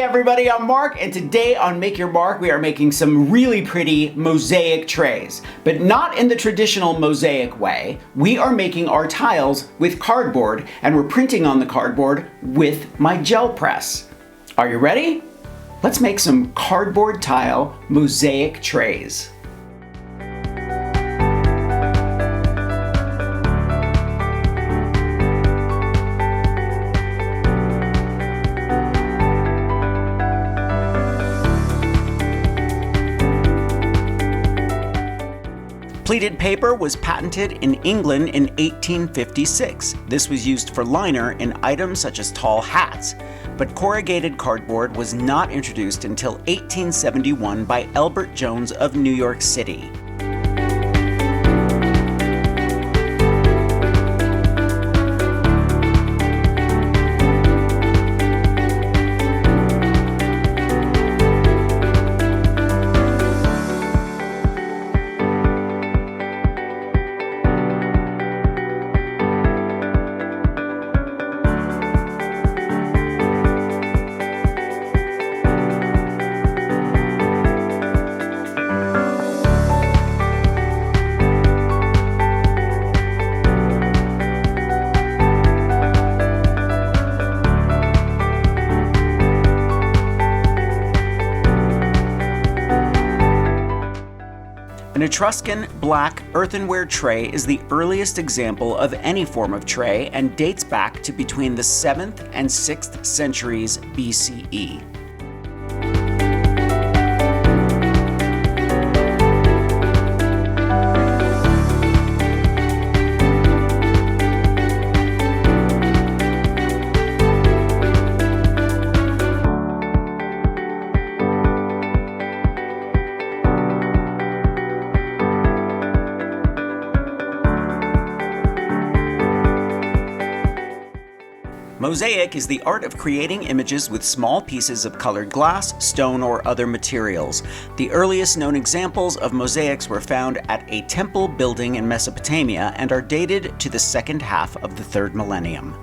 everybody, I'm Mark, and today on Make Your Mark we are making some really pretty mosaic trays. But not in the traditional mosaic way. We are making our tiles with cardboard, and we're printing on the cardboard with my gel press. Are you ready? Let's make some cardboard tile mosaic trays. Pleated paper was patented in England in 1856. This was used for liner in items such as tall hats. But corrugated cardboard was not introduced until 1871 by Elbert Jones of New York City. An Etruscan black earthenware tray is the earliest example of any form of tray and dates back to between the 7th and 6th centuries BCE. Mosaic is the art of creating images with small pieces of colored glass, stone, or other materials. The earliest known examples of mosaics were found at a temple building in Mesopotamia and are dated to the second half of the 3rd millennium.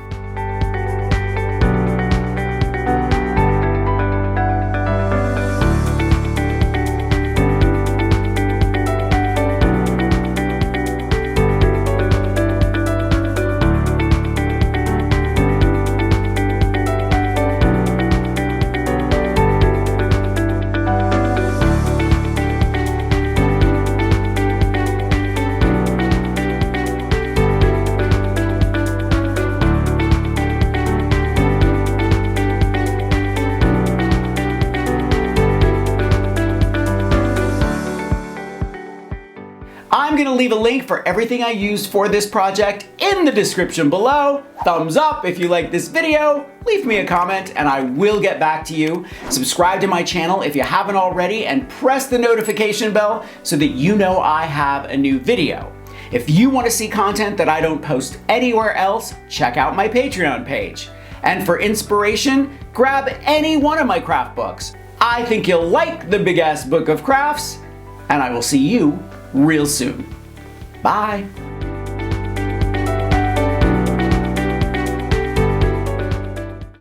I'm going to leave a link for everything I used for this project in the description below. Thumbs up if you like this video, leave me a comment and I will get back to you. Subscribe to my channel if you haven't already and press the notification bell so that you know I have a new video. If you want to see content that I don't post anywhere else, check out my Patreon page. And for inspiration, grab any one of my craft books. I think you'll like the Big Ass Book of Crafts, and I will see you real soon. Bye.